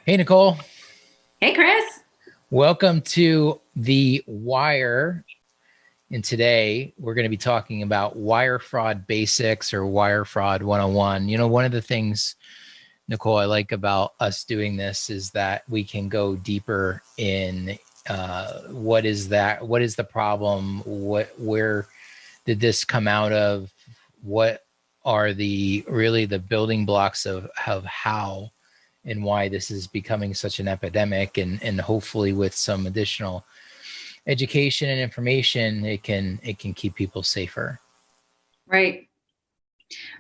Hey, Nicole. Hey, Chris. Welcome to The Wire. And today we're going to be talking about wire fraud basics or wire fraud 101. One of the things, Nicole, I like about us doing this is that we can go deeper in what is that? What is the problem? Where did this come out of? What are the building blocks of how and why this is becoming such an epidemic, and hopefully with some additional education and information it can keep people safer. Right,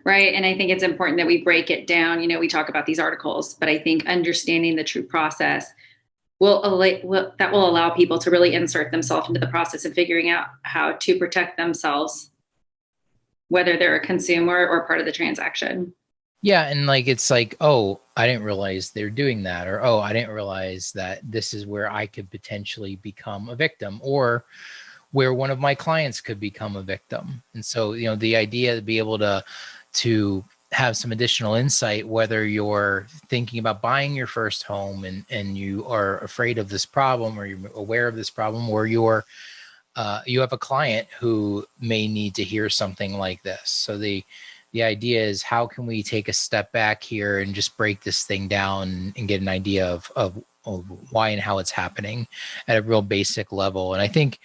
right. And I think it's important that we break it down. We talk about these articles, but I think understanding the true process will allow people to really insert themselves into the process of figuring out how to protect themselves, whether they're a consumer or part of the transaction. Yeah, and like it's like, oh, I didn't realize they're doing that, or oh, I didn't realize that this is where I could potentially become a victim, or where one of my clients could become a victim. And so, the idea to be able to have some additional insight, whether you're thinking about buying your first home and you are afraid of this problem, or you're aware of this problem, or you have a client who may need to hear something like this. So the idea is, how can we take a step back here and just break this thing down and get an idea of why and how it's happening at a real basic level. And I think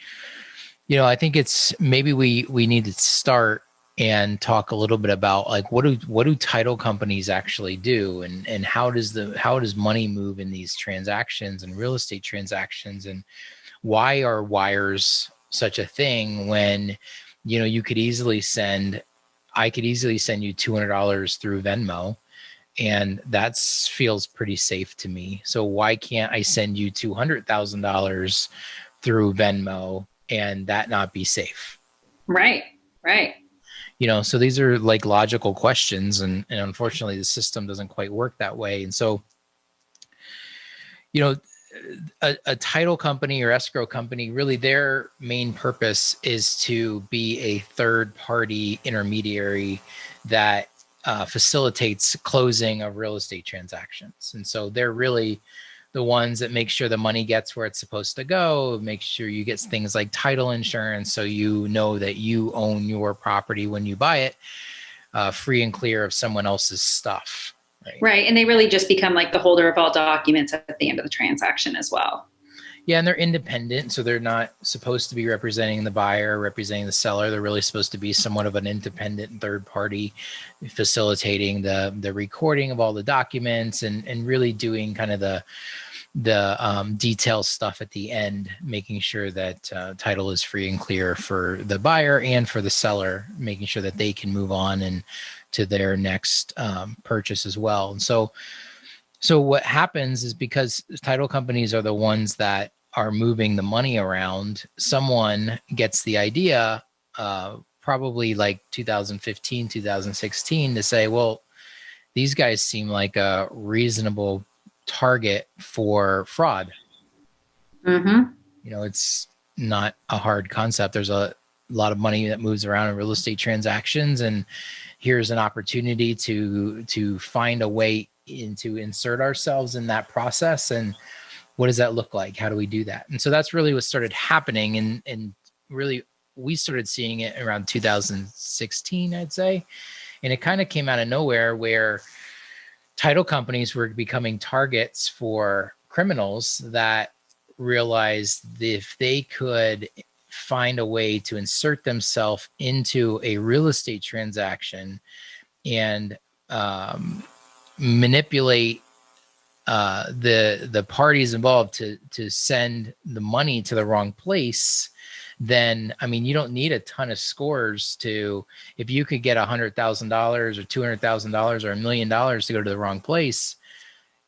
it's maybe we need to start and talk a little bit about, like, what do title companies actually do, and how does money move in these transactions and real estate transactions, and why are wires such a thing when you could easily send I could easily send you $200 through Venmo, and that feels pretty safe to me. So why can't I send you $200,000 through Venmo and that not be safe? Right, right. So these are like logical questions, and unfortunately the system doesn't quite work that way. And so, you know, a title company or escrow company, really their main purpose is to be a third party intermediary that facilitates closing of real estate transactions. And so they're really the ones that make sure the money gets where it's supposed to go, make sure you get things like title insurance, so you know that you own your property when you buy it, free and clear of someone else's stuff. Right. Right. And they really just become like the holder of all documents at the end of the transaction as well. Yeah, and they're independent, so they're not supposed to be representing the buyer, representing the seller. They're really supposed to be somewhat of an independent third party, facilitating the recording of all the documents, and really doing kind of the detail stuff at the end, making sure that title is free and clear for the buyer and for the seller, making sure that they can move on and to their next purchase as well. And so what happens is, because title companies are the ones that are moving the money around, someone gets the idea, probably like 2015, 2016, to say, well, these guys seem like a reasonable target for fraud. Mm-hmm. It's not a hard concept. There's a lot of money that moves around in real estate transactions, and here's an opportunity to find a way to insert ourselves in that process. And what does that look like? How do we do that? And so that's really what started happening, and really we started seeing it around 2016, I'd say. And it kind of came out of nowhere, where title companies were becoming targets for criminals that realized if they could find a way to insert themselves into a real estate transaction and manipulate the parties involved to send the money to the wrong place, then I mean, you don't need a ton of scores to, if you could get $100,000 or $200,000 or $1 million to go to the wrong place,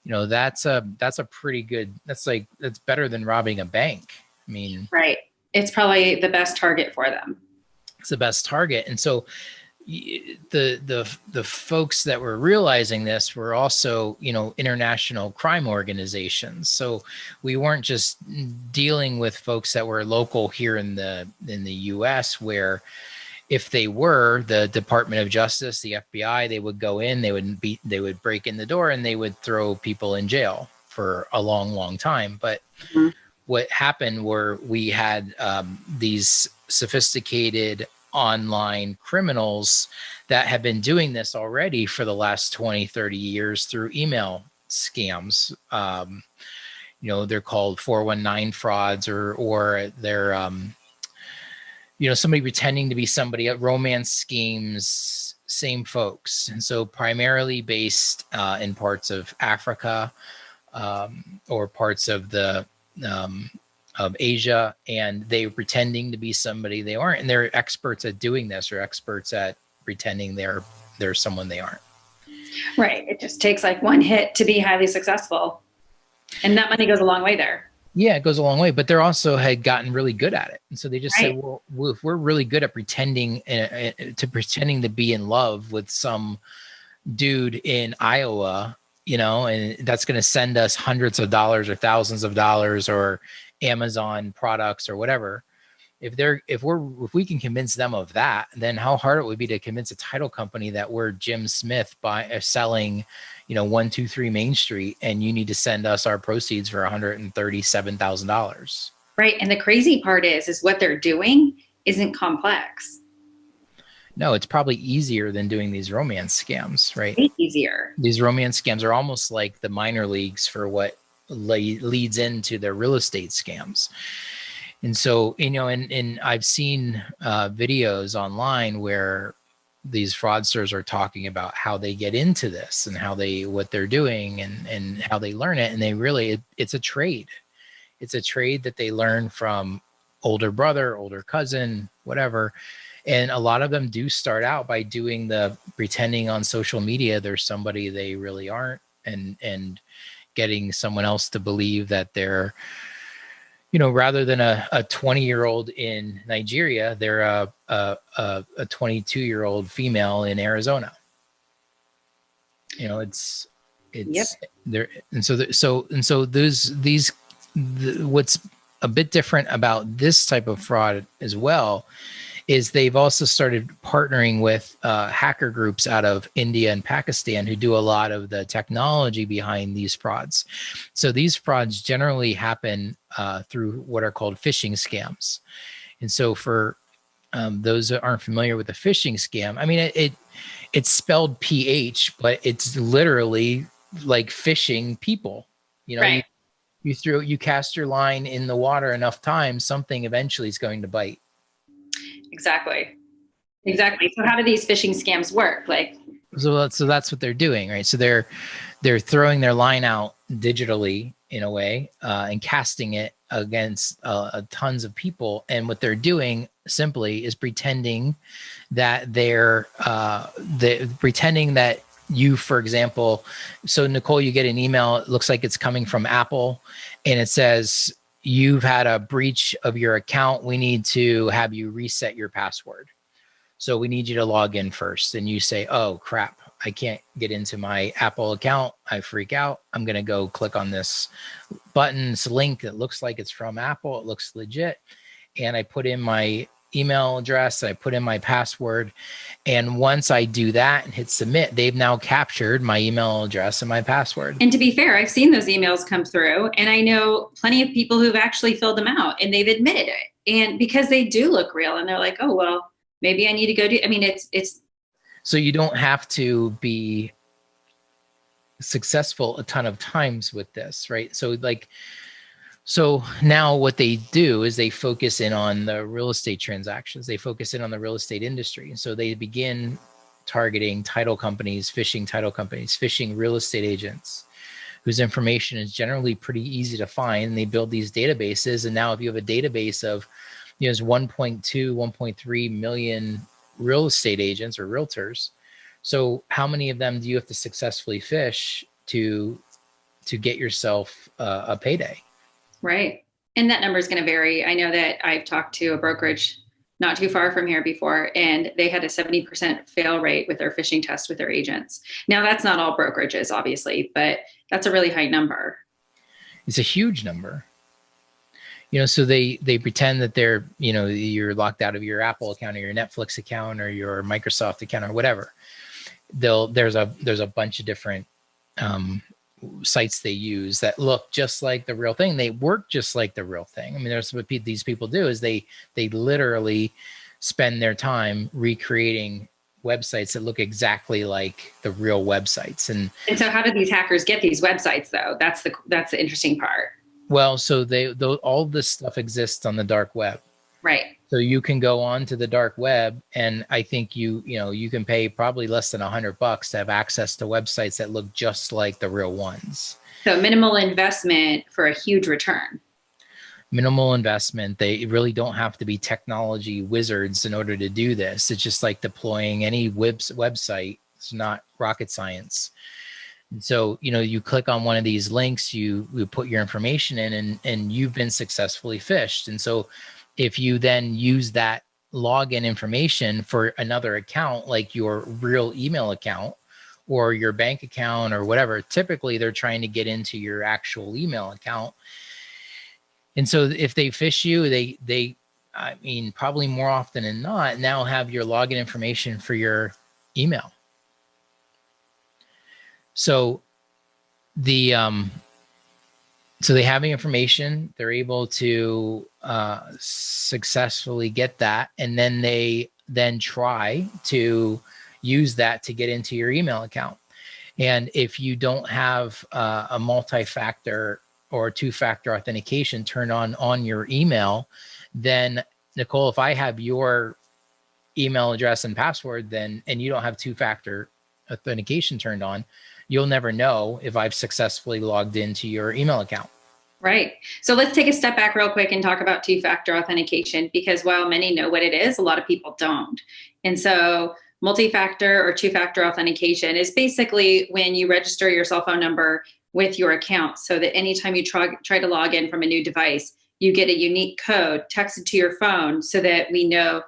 that's a pretty good, that's better than robbing a bank. I mean, Right. It's probably the best target for them. it's the best target. And so the folks that were realizing this were also, international crime organizations. So we weren't just dealing with folks that were local here in the US, where if they were the Department of Justice, the FBI, they would go in, they would break in the door, and they would throw people in jail for a long, long time. But Mhm. what happened were we had these sophisticated online criminals that have been doing this already for the last 20, 30 years through email scams. They're called 419 frauds, or they're, somebody pretending to be somebody at romance schemes, same folks. And so primarily based in parts of Africa, or parts of of Asia, and they were pretending to be somebody they aren't. And they're experts at doing this, or experts at pretending they're someone they aren't. Right. It just takes like one hit to be highly successful. And that money goes a long way there. Yeah, it goes a long way, but they're also had gotten really good at it. And so they just Right. said, well, if we're really good at pretending to be in love with some dude in Iowa, and that's going to send us hundreds of dollars or thousands of dollars or Amazon products or whatever. If we can convince them of that, then how hard it would be to convince a title company that we're Jim Smith selling, 123 Main Street, and you need to send us our proceeds for $137,000. Right. And the crazy part is what they're doing isn't complex. No, it's probably easier than doing these romance scams, right? Way easier. These romance scams are almost like the minor leagues for what leads into their real estate scams. And so, and I've seen videos online where these fraudsters are talking about how they get into this and what they're doing and how they learn it. And they really, it's a trade. It's a trade that they learn from older brother, older cousin, whatever. And a lot of them do start out by doing the pretending on social media they're somebody they really aren't, and getting someone else to believe that they're, rather than a 20-year-old in Nigeria, they're a 22-year-old female in Arizona. It's Yep. there. And so what's a bit different about this type of fraud as well is they've also started partnering with hacker groups out of India and Pakistan who do a lot of the technology behind these frauds. So these frauds generally happen through what are called phishing scams. And so for those that aren't familiar with a phishing scam, I mean, it's spelled PH, but it's literally like fishing people. Right. You cast your line in the water enough times, something eventually is going to bite. Exactly. So how do these phishing scams work? So that's what they're doing, right? So they're throwing their line out digitally in a way, and casting it against tons of people. And what they're doing simply is pretending that they're pretending that you, for example, so Nicole, you get an email, it looks like it's coming from Apple, and it says, you've had a breach of your account. We need to have you reset your password. So we need you to log in first. And you say, oh crap, I can't get into my Apple account. I freak out. I'm going to go click on this button, this link that looks like it's from Apple. It looks legit. And I put in my email address, I put in my password. And once I do that and hit submit, they've now captured my email address and my password. And to be fair, I've seen those emails come through, and I know plenty of people who've actually filled them out and they've admitted it. And because they do look real, and they're like, oh, well, maybe I need to go do, I mean, it's. So you don't have to be successful a ton of times with this, right? So now what they do is they focus in on the real estate transactions. They focus in on the real estate industry. And so they begin targeting title companies, phishing real estate agents whose information is generally pretty easy to find. And they build these databases. And now if you have a database of, there's 1.2, 1.3 million real estate agents or realtors. So how many of them do you have to successfully phish to get yourself a payday? Right. And that number is going to vary. I know that I've talked to a brokerage not too far from here before, and they had a 70% fail rate with their phishing test with their agents. Now, that's not all brokerages, obviously, but that's a really high number. It's a huge number. So they pretend that they're, you're locked out of your Apple account or your Netflix account or your Microsoft account or whatever. There's a bunch of different sites they use that look just like the real thing. They work just like the real thing. I mean, there's what these people do is they literally spend their time recreating websites that look exactly like the real websites. And so how do these hackers get these websites though? That's the interesting part. Well, so all this stuff exists on the dark web. Right. So you can go on to the dark web, and I think you can pay probably less than $100 to have access to websites that look just like the real ones. So minimal investment for a huge return. Minimal investment. They really don't have to be technology wizards in order to do this. It's just like deploying any website. It's not rocket science. And so, you click on one of these links, you put your information in, and you've been successfully phished. And so if you then use that login information for another account, like your real email account or your bank account or whatever, typically they're trying to get into your actual email account. And so if they phish you, they probably more often than not now have your login information for your email. So they have the information, they're able to successfully get that, and then they try to use that to get into your email account. And if you don't have a multi-factor or two-factor authentication turned on your email, then Nicole, if I have your email address and password, and you don't have two-factor authentication turned on, you'll never know if I've successfully logged into your email account. Right. So let's take a step back real quick and talk about two-factor authentication, because while many know what it is, a lot of people don't. And so multi-factor or two-factor authentication is basically when you register your cell phone number with your account so that anytime you try to log in from a new device, you get a unique code texted to your phone so that the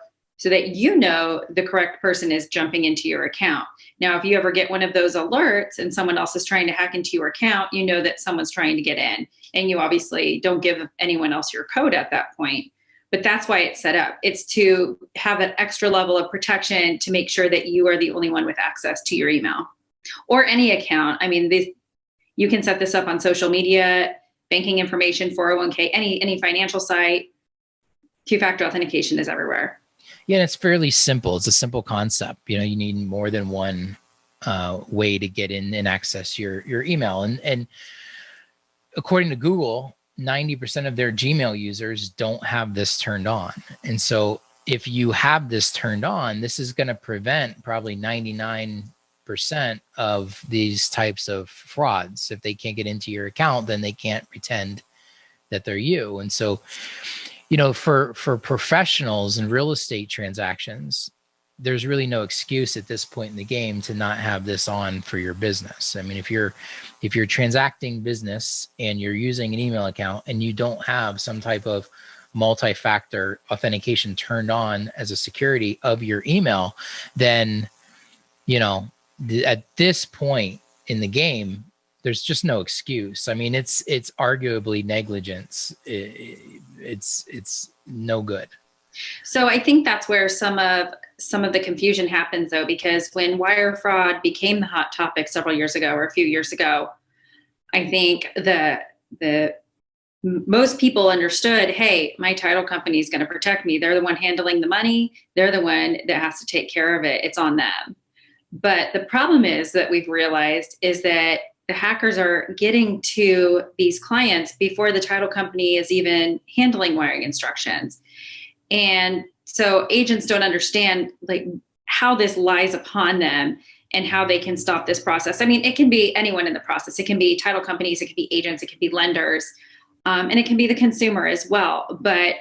correct person is jumping into your account. Now, if you ever get one of those alerts and someone else is trying to hack into your account, you know that someone's trying to get in, and you obviously don't give anyone else your code at that point. But that's why it's set up. It's to have an extra level of protection to make sure that you are the only one with access to your email or any account. I mean, you can set this up on social media, banking information, 401k, any financial site. Two-factor authentication is everywhere. Yeah, it's fairly simple. It's a simple concept. You need more than one way to get in and access your email. And according to Google, 90% of their Gmail users don't have this turned on. And so if you have this turned on, this is going to prevent probably 99% of these types of frauds. If they can't get into your account, then they can't pretend that they're you. And so for professionals and real estate transactions, there's really no excuse at this point in the game to not have this on for your business. I mean, if you're transacting business and you're using an email account and you don't have some type of multi-factor authentication turned on as a security of your email, then, at this point in the game, there's just no excuse. I mean, it's arguably negligence. It's no good. So I think that's where some of the confusion happens, though, because when wire fraud became the hot topic several years ago or a few years ago, I think the most people understood, hey, my title company is going to protect me. They're the one handling the money. They're the one that has to take care of it. It's on them. But the problem is that we've realized is that the hackers are getting to these clients before the title company is even handling wiring instructions. And so agents don't understand how this lies upon them and how they can stop this process. I mean, it can be anyone in the process. It can be title companies, it can be agents, it can be lenders, and it can be the consumer as well. But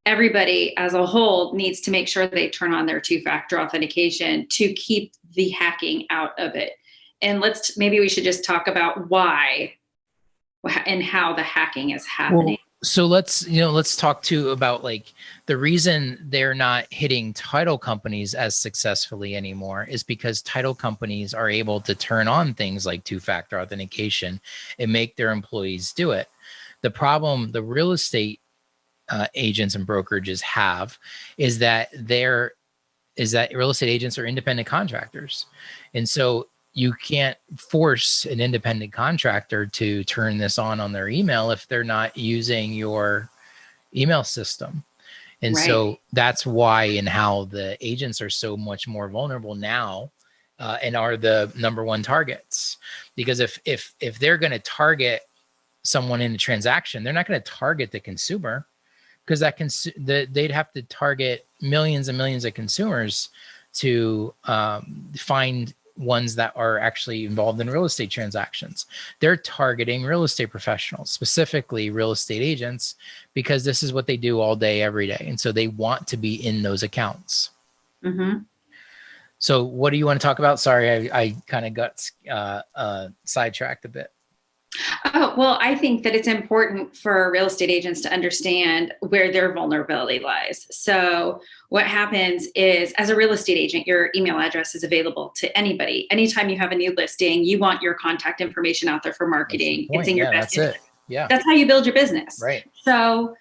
everybody as a whole needs to make sure they turn on their two-factor authentication to keep the hacking out of it. And maybe we should just talk about why and how the hacking is happening. Well, so let's talk too about the reason they're not hitting title companies as successfully anymore is because title companies are able to turn on things like two-factor authentication and make their employees do it. The problem the real estate agents and brokerages have is that real estate agents are independent contractors. And so you can't force an independent contractor to turn this on their email if they're not using your email system. And Right. so that's why and how the agents are so much more vulnerable now, and are the number one targets. Because if they're going to target someone in the transaction, they're not going to target the consumer, because they'd have to target millions and millions of consumers to find ones that are actually involved in real estate transactions. They're targeting real estate professionals, specifically real estate agents, because this is what they do all day, every day. And so they want to be in those accounts. Mm-hmm. So what do you want to talk about? Sorry, I kind of got sidetracked a bit. Oh, well, I think that it's important for real estate agents to understand where their vulnerability lies. So what happens is, as a real estate agent, your email address is available to anybody. Anytime you have a new listing, you want your contact information out there for marketing. It's in your best interest. Yeah. That's how you build your business. Right. So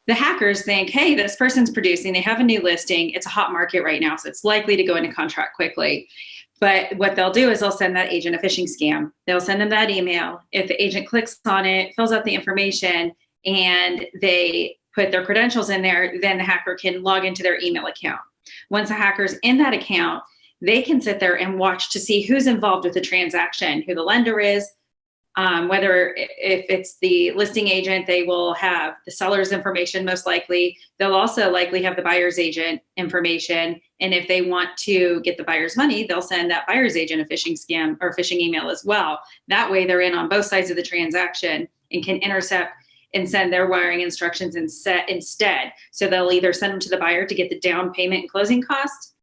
the hackers think, hey, this person's producing, they have a new listing. It's a hot market right now, so it's likely to go into contract quickly. But what they'll do is they'll send that agent a phishing scam. They'll send them that email. If the agent clicks on it, fills out the information, and they put their credentials in there, then the hacker can log into their email account. Once the hacker's in that account, they can sit there and watch to see who's involved with the transaction, who the lender is, whether if it's the listing agent, they will have the seller's information most likely. They'll also likely have the buyer's agent information. And if they want to get the buyer's money, they'll send that buyer's agent a phishing scam or phishing email as well. That way they're in on both sides of the transaction and can intercept and send their wiring instructions instead. So they'll either send them to the buyer to get the down payment and closing costs,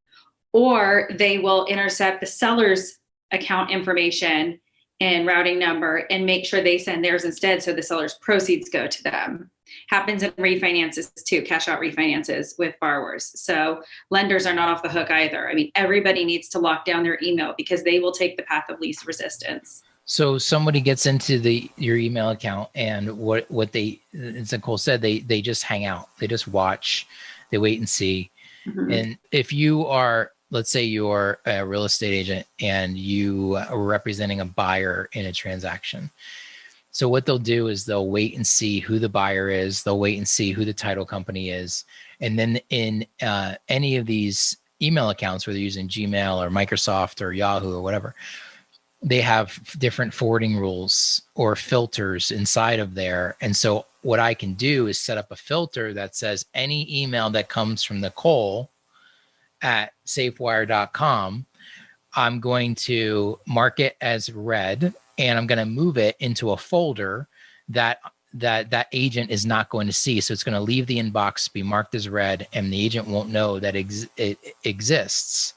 or they will intercept the seller's account information and routing number and make sure they send theirs instead, so the seller's proceeds go to them. Happens in refinances too, cash out refinances with borrowers. So lenders are not off the hook either. I mean, everybody needs to lock down their email because they will take the path of least resistance. So somebody gets into your email account, and what they, as Nicole said, they just hang out. They just watch, they wait and see. Mm-hmm. And if you are, let's say you're a real estate agent and you are representing a buyer in a transaction. So what they'll do is they'll wait and see who the buyer is. They'll wait and see who the title company is. And then in any of these email accounts, whether you're using Gmail or Microsoft or Yahoo or whatever, they have different forwarding rules or filters inside of there. And so what I can do is set up a filter that says any email that comes from Nicole at SafeWire.com, I'm going to mark it as read, and I'm going to move it into a folder that agent is not going to see. So it's going to leave the inbox, be marked as read, and the agent won't know that it exists.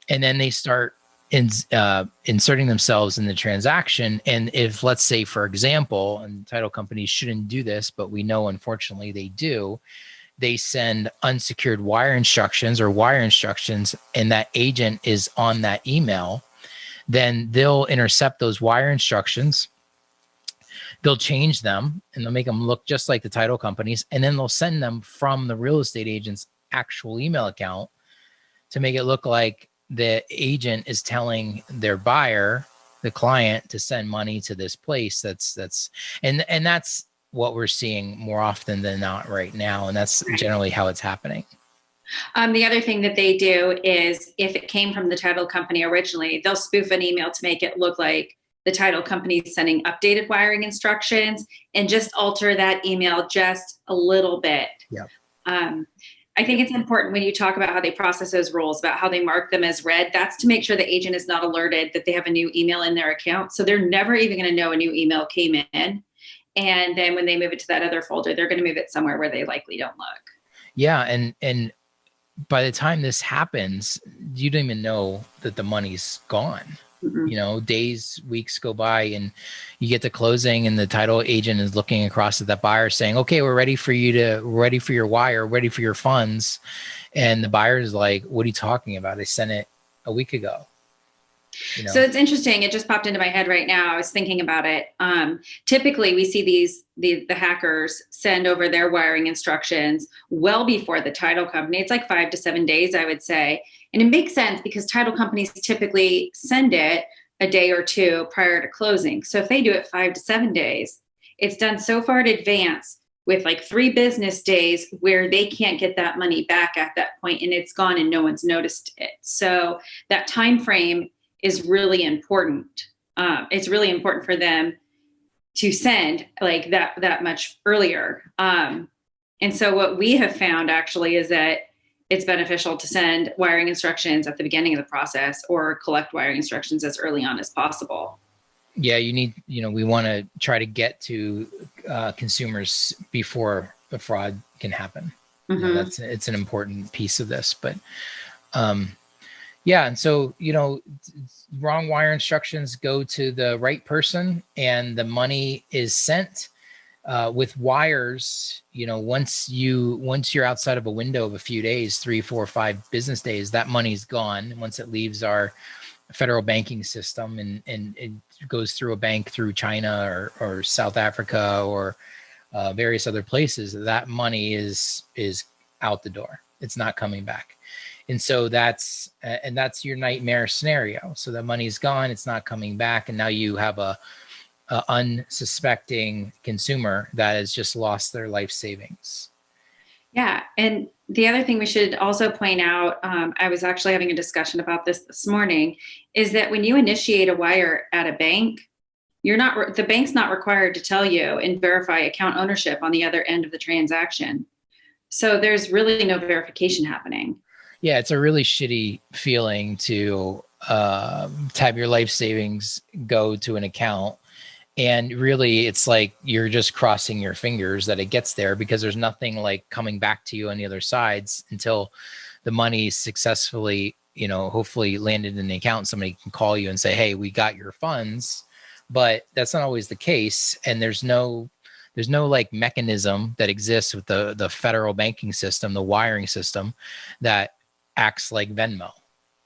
And then they start inserting themselves in the transaction. And if, let's say, for example, and title companies shouldn't do this, but we know unfortunately they do, they send unsecured wire instructions, and that agent is on that email, then they'll intercept those wire instructions. They'll change them and they'll make them look just like the title companies. And then they'll send them from the real estate agent's actual email account to make it look like the agent is telling their buyer, the client, to send money to this place. And that's what we're seeing more often than not right now. And that's generally how it's happening. The other thing that they do is, if it came from the title company originally, they'll spoof an email to make it look like the title company is sending updated wiring instructions and just alter that email just a little bit. Yep. I think it's important when you talk about how they process those rules, about how they mark them as read, that's to make sure the agent is not alerted that they have a new email in their account. So they're never even going to know a new email came in. And then when they move it to that other folder, they're going to move it somewhere where they likely don't look. Yeah. And by the time this happens, you don't even know that the money's gone. Mm-hmm. You know, days, weeks go by, and you get to closing, and the title agent is looking across at that buyer saying, okay, we're ready for your wire, ready for your funds. And the buyer is like, what are you talking about? I sent it a week ago. You know? So it's interesting. It just popped into my head right now. I was thinking about it. Typically, we see the hackers send over their wiring instructions well before the title company. It's like 5 to 7 days, I would say. And it makes sense because title companies typically send it a day or two prior to closing. So if they do it 5 to 7 days, it's done so far in advance with like 3 business days where they can't get that money back at that point, and it's gone and no one's noticed it. So that time frame is really important. It's really important for them to send like that much earlier. And so what we have found actually is that it's beneficial to send wiring instructions at the beginning of the process or collect wiring instructions as early on as possible. Yeah, we want to try to get to consumers before the fraud can happen. Mm-hmm. It's an important piece of this, but yeah. And so, wrong wire instructions go to the right person and the money is sent. With wires, once you're outside of a window of a few days, 3, 4, 5 business days, that money's gone. Once it leaves our federal banking system and it goes through a bank through China or South Africa or various other places, that money is out the door. It's not coming back. And so that's your nightmare scenario. So the money's gone, it's not coming back. And now you have a unsuspecting consumer that has just lost their life savings. Yeah. And the other thing we should also point out, I was actually having a discussion about this morning, is that when you initiate a wire at a bank, the bank's not required to tell you and verify account ownership on the other end of the transaction. So there's really no verification happening. Yeah, it's a really shitty feeling to have your life savings go to an account. And really, it's like you're just crossing your fingers that it gets there, because there's nothing like coming back to you on the other sides until the money successfully, hopefully landed in the account. Somebody can call you and say, hey, we got your funds. But that's not always the case. And there's no like mechanism that exists with the federal banking system, the wiring system, that acts like Venmo,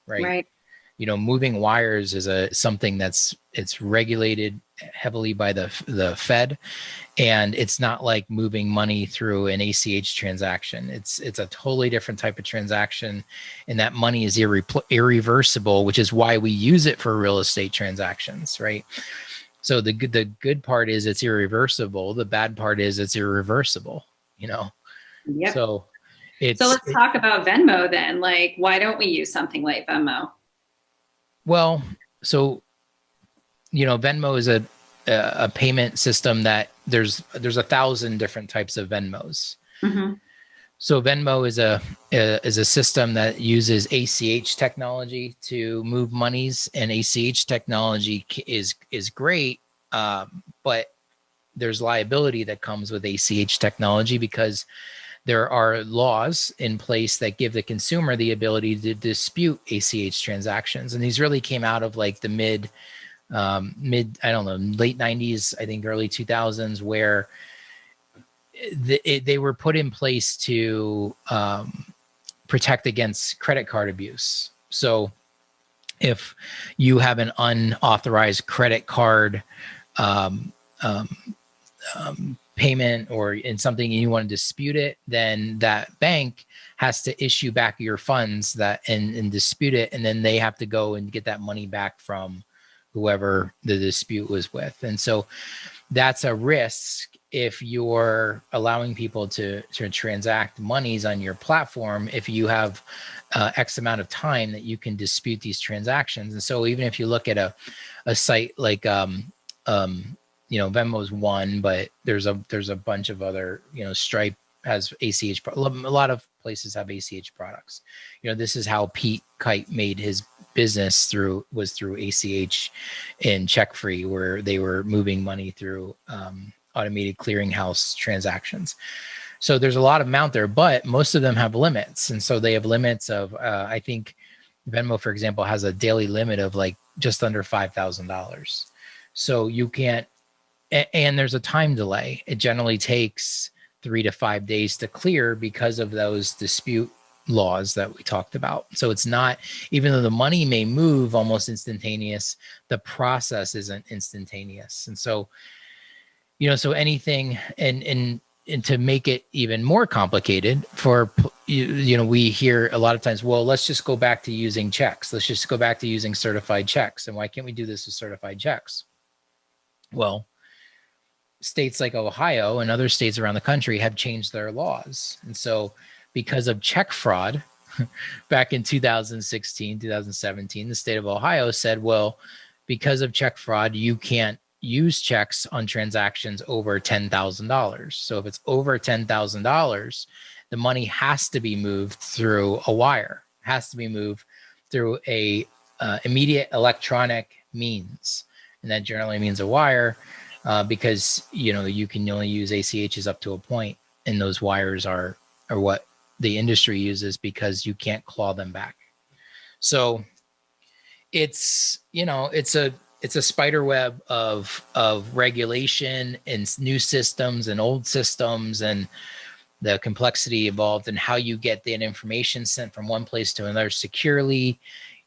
right? Moving wires is something it's regulated heavily by the Fed, and it's not like moving money through an ACH transaction. It's a totally different type of transaction, and that money is irreversible, which is why we use it for real estate transactions, right? So the good part is it's irreversible. The bad part is it's irreversible, Yep. So let's talk about Venmo then. Like, why don't we use something like Venmo? Well, so, Venmo is a payment system that there's 1,000 different types of Venmos. Mm-hmm. So Venmo is a system that uses ACH technology to move monies, and ACH technology is great, but there's liability that comes with ACH technology, because there are laws in place that give the consumer the ability to dispute ACH transactions. And these really came out of like the late 90s, I think early 2000s, where they were put in place to protect against credit card abuse. So if you have an unauthorized credit card payment or in something and you want to dispute it, then that bank has to issue back your funds and dispute it, and then they have to go and get that money back from whoever the dispute was with. And so that's a risk if you're allowing people to transact monies on your platform, if you have X amount of time that you can dispute these transactions. And so even if you look at a site like Venmo's one, but there's a bunch of other, Stripe has ACH. A lot of places have ACH products. This is how Pete Kite made his business through ACH and CheckFree, where they were moving money through automated clearinghouse transactions. So there's a lot of them out there, but most of them have limits. And so they have limits of, I think Venmo, for example, has a daily limit of like just under $5,000. So you can't, and there's a time delay. It generally takes 3 to 5 days to clear because of those dispute laws that we talked about. So it's not, even though the money may move almost instantaneous, the process isn't instantaneous. And so, so anything, and to make it even more complicated for we hear a lot of times, well, let's just go back to using checks. Let's just go back to using certified checks. And why can't we do this with certified checks? Well, states like Ohio and other states around the country have changed their laws. And so because of check fraud back in 2016, 2017, the state of Ohio said, well, because of check fraud, you can't use checks on transactions over $10,000. So if it's over $10,000, the money has to be moved through a wire, has to be moved through a immediate electronic means. And that generally means a wire, because, you can only use ACHs up to a point, and those wires are what the industry uses because you can't claw them back. So it's a spider web of regulation and new systems and old systems, and the complexity involved in how you get that information sent from one place to another securely.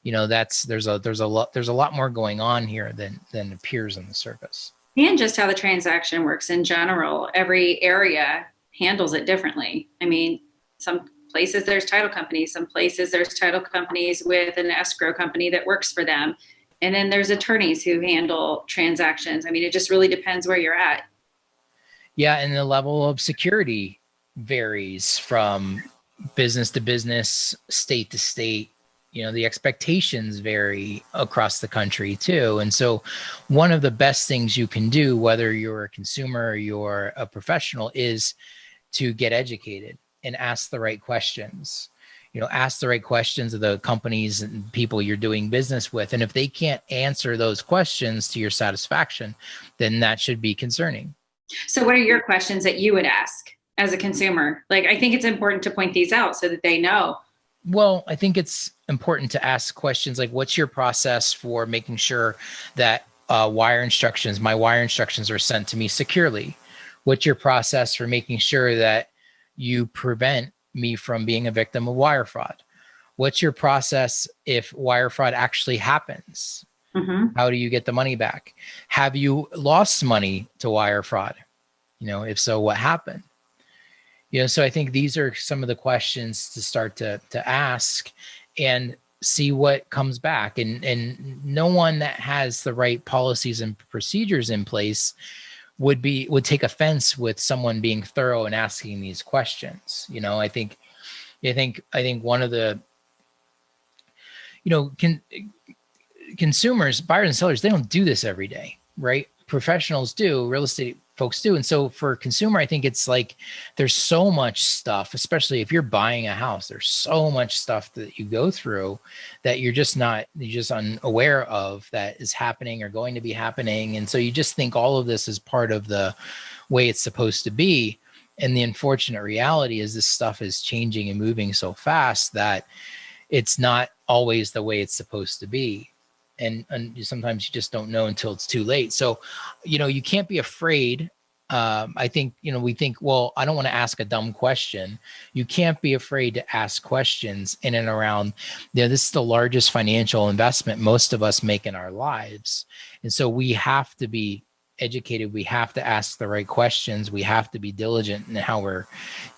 There's a lot more going on here than appears on the surface. And just how the transaction works in general. Every area handles it differently. I mean, some places there's title companies, some places there's title companies with an escrow company that works for them. And then there's attorneys who handle transactions. I mean, it just really depends where you're at. Yeah, and the level of security varies from business to business, state to state. The expectations vary across the country too. And so one of the best things you can do, whether you're a consumer or you're a professional, is to get educated and ask the right questions. Ask the right questions of the companies and people you're doing business with. And if they can't answer those questions to your satisfaction, then that should be concerning. So what are your questions that you would ask as a consumer? Like, I think it's important to point these out so that they know. Well, I think it's important to ask questions like, what's your process for making sure that my wire instructions are sent to me securely? What's your process for making sure that you prevent me from being a victim of wire fraud? What's your process if wire fraud actually happens? Mm-hmm. How do you get the money back? Have you lost money to wire fraud? If so, what happened? So I think these are some of the questions to start to ask and see what comes back. And no one that has the right policies and procedures in place would take offense with someone being thorough and asking these questions. I think one of the, consumers, buyers and sellers, they don't do this every day, right? Professionals do, real estate folks do. And so for consumer, I think it's like, there's so much stuff, especially if you're buying a house, there's so much stuff that you go through that you're just unaware of that is happening or going to be happening. And so you just think all of this is part of the way it's supposed to be. And the unfortunate reality is this stuff is changing and moving so fast that it's not always the way it's supposed to be. And sometimes you just don't know until it's too late. So, you can't be afraid. I think, we think, well, I don't want to ask a dumb question. You can't be afraid to ask questions in and around, this is the largest financial investment most of us make in our lives. And so we have to be educated. We have to ask the right questions. We have to be diligent in how we're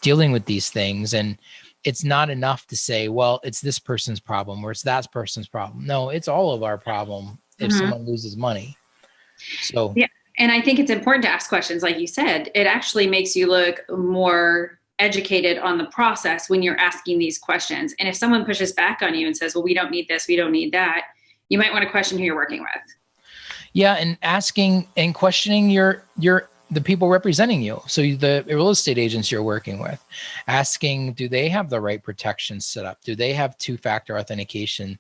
dealing with these things. And it's not enough to say, well, it's this person's problem or it's that person's problem. No, it's all of our problem if someone loses money. So, yeah. And I think it's important to ask questions. Like you said, it actually makes you look more educated on the process when you're asking these questions. And if someone pushes back on you and says, well, we don't need this, we don't need that, you might want to question who you're working with. Yeah. And asking and questioning the people representing you. So the real estate agents you're working with, asking, do they have the right protections set up? Do they have two-factor authentication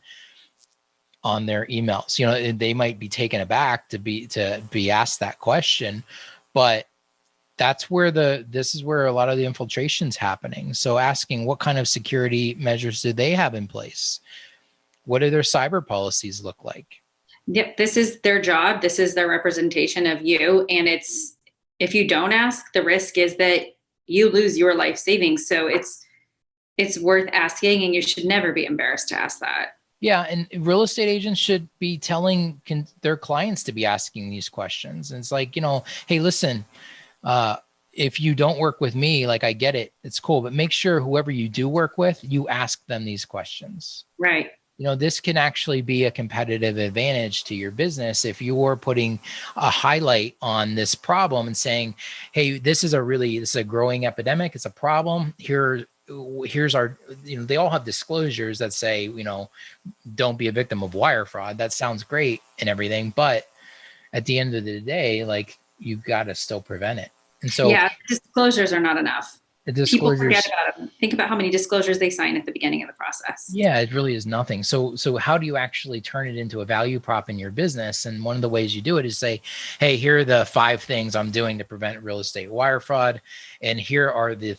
on their emails? They might be taken aback to be asked that question, but this is where a lot of the infiltration's happening. So asking, what kind of security measures do they have in place? What do their cyber policies look like? Yep. This is their job. This is their representation of you. And if you don't ask, the risk is that you lose your life savings. So it's worth asking, and you should never be embarrassed to ask that. Yeah. And real estate agents should be telling their clients to be asking these questions. And it's like, hey, listen, if you don't work with me, like I get it, it's cool, but make sure whoever you do work with, you ask them these questions. Right. This can actually be a competitive advantage to your business if you're putting a highlight on this problem and saying, hey, this is a growing epidemic. It's a problem. Here's our, they all have disclosures that say, don't be a victim of wire fraud. That sounds great and everything. But at the end of the day, like, you've got to still prevent it. And so yeah, disclosures are not enough. the disclosures, people forget about them. Think about how many disclosures they sign at the beginning of the process. Yeah, it really is nothing. So how do you actually turn it into a value prop in your business? And one of the ways you do it is say, hey, here are the 5 things I'm doing to prevent real estate wire fraud, and here are the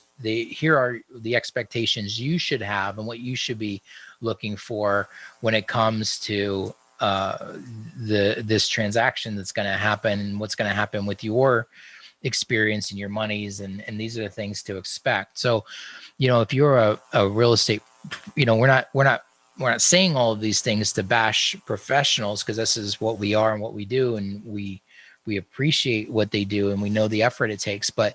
expectations you should have and what you should be looking for when it comes to this transaction that's going to happen, and what's going to happen with your experience and your monies, and these are the things to expect. So, if you're a real estate, we're not saying all of these things to bash professionals, because this is what we are and what we do, and we appreciate what they do and we know the effort it takes. But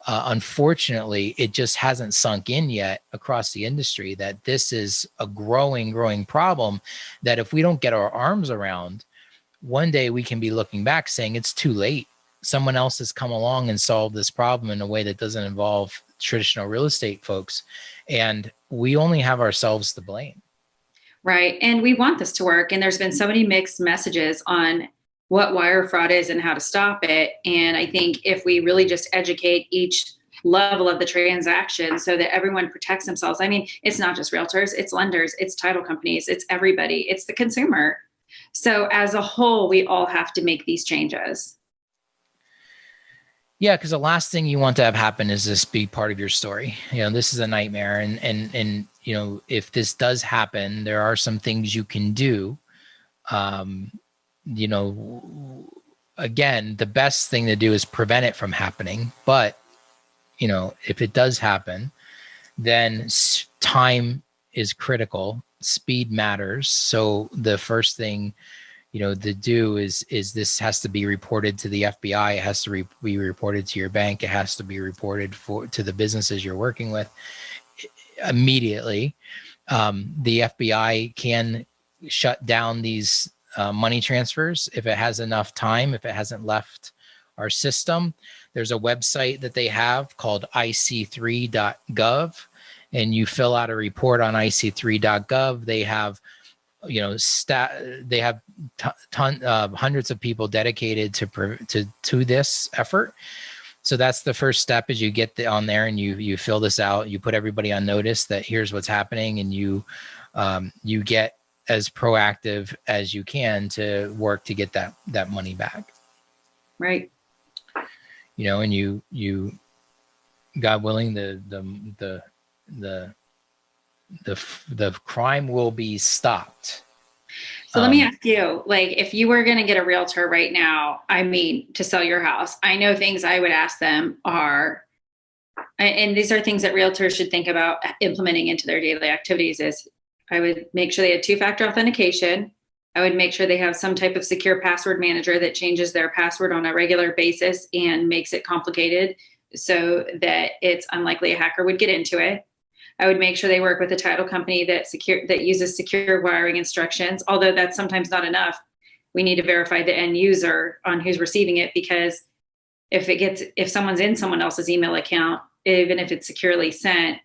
unfortunately, it just hasn't sunk in yet across the industry that this is a growing problem, that if we don't get our arms around, one day we can be looking back saying it's too late. Someone else has come along and solved this problem in a way that doesn't involve traditional real estate folks, and we only have ourselves to blame. Right. And we want this to work. And there's been so many mixed messages on what wire fraud is and how to stop it. And I think if we really just educate each level of the transaction so that everyone protects themselves. I mean, it's not just realtors, it's lenders, it's title companies, it's everybody, it's the consumer. So as a whole, we all have to make these changes. Yeah, because the last thing you want to have happen is this be part of your story. This is a nightmare. And if this does happen, there are some things you can do. Again, the best thing to do is prevent it from happening. But, if it does happen, then time is critical. Speed matters. So the first thing to do is this has to be reported to the FBI. It has to be reported to your bank. It has to be reported to the businesses you're working with immediately. The FBI can shut down these money transfers if it has enough time, if it hasn't left our system. There's a website that they have called ic3.gov, and you fill out a report on ic3.gov. They have hundreds of people dedicated to this effort. So that's the first step, is you get on there and you fill this out. You put everybody on notice that here's what's happening, and you get as proactive as you can to work to get that money back. Right. And you, God willing, the crime will be stopped. So let me ask you, like, if you were going to get a realtor right now, to sell your house, I know things I would ask them are, and these are things that realtors should think about implementing into their daily activities, is I would make sure they had two-factor authentication. I would make sure they have some type of secure password manager that changes their password on a regular basis and makes it complicated so that it's unlikely a hacker would get into it. I would make sure they work with a title company that uses secure wiring instructions. Although that's sometimes not enough. We need to verify the end user on who's receiving it, because if someone's in someone else's email account, even if it's securely sent,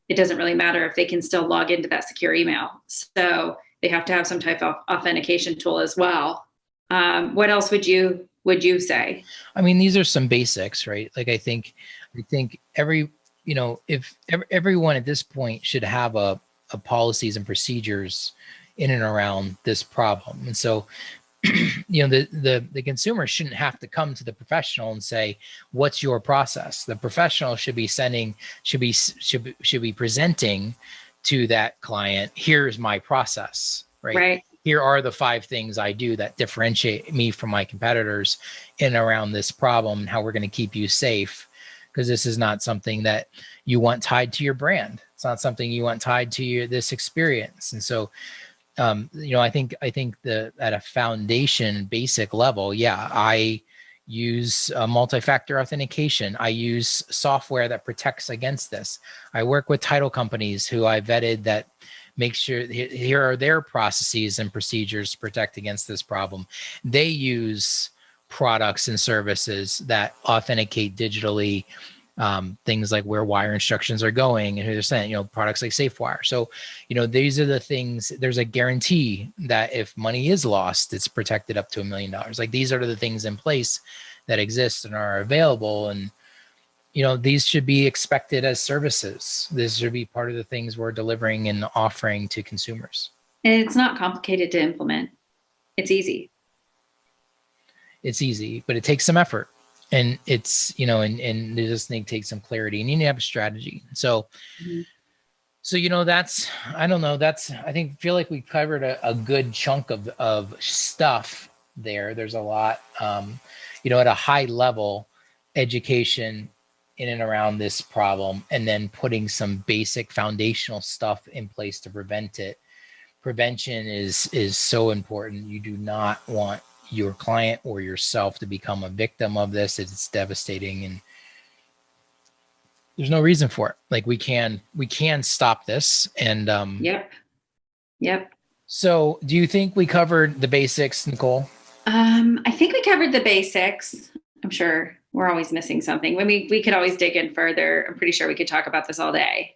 it doesn't really matter if they can still log into that secure email. So they have to have some type of authentication tool as well. What else would you say? These are some basics, right? Like I think if everyone at this point should have a policies and procedures in and around this problem. And so, the consumer shouldn't have to come to the professional and say, what's your process? The professional should be presenting to that client, here's my process, right? Right. Here are the 5 things I do that differentiate me from my competitors in and around this problem, and how we're going to keep you safe. Because this is not something that you want tied to your brand. It's not something you want tied to this experience. And so, I think at a foundation basic level, yeah, I use multi-factor authentication. I use software that protects against this. I work with title companies who I vetted that make sure here are their processes and procedures to protect against this problem. They use products and services that authenticate digitally, things like where wire instructions are going and who they're sent, products like SafeWire. So, these are the things. There's a guarantee that if money is lost, it's protected up to $1 million. Like, these are the things in place that exist and are available. And, these should be expected as services. This should be part of the things we're delivering and offering to consumers. And it's not complicated to implement. It's easy. It's easy, but it takes some effort. And it's, and they just need to take some clarity, and you need to have a strategy. So, that's, I don't know, I feel like we covered a good chunk of stuff there. There's a lot, at a high level, education in and around this problem, and then putting some basic foundational stuff in place to prevent it. Prevention is so important. You do not want your client or yourself to become a victim of this. It's devastating, and there's no reason for it. Like, we can stop this. And Yep. So do you think we covered the basics, Nicole? I think we covered the basics. I'm sure we're always missing something. We could always dig in further. I'm pretty sure we could talk about this all day,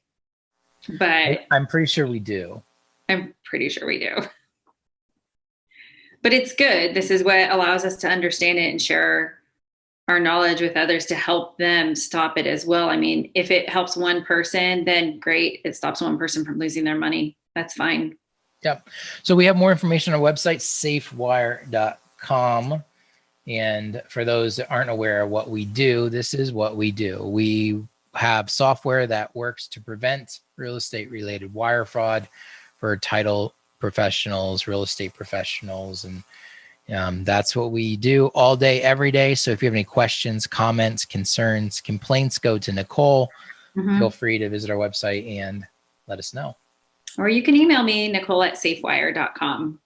but I'm pretty sure we do. But it's good. This is what allows us to understand it and share our knowledge with others to help them stop it as well. I mean, if it helps one person, then great. It stops one person from losing their money. That's fine. Yep. So we have more information on our website, SafeWire.com. And for those that aren't aware of what we do, this is what we do. We have software that works to prevent real estate related wire fraud for title professionals, real estate professionals. And that's what we do all day, every day. So if you have any questions, comments, concerns, complaints, go to Nicole. Feel free to visit our website and let us know. Or you can email me, Nicole@safewire.com.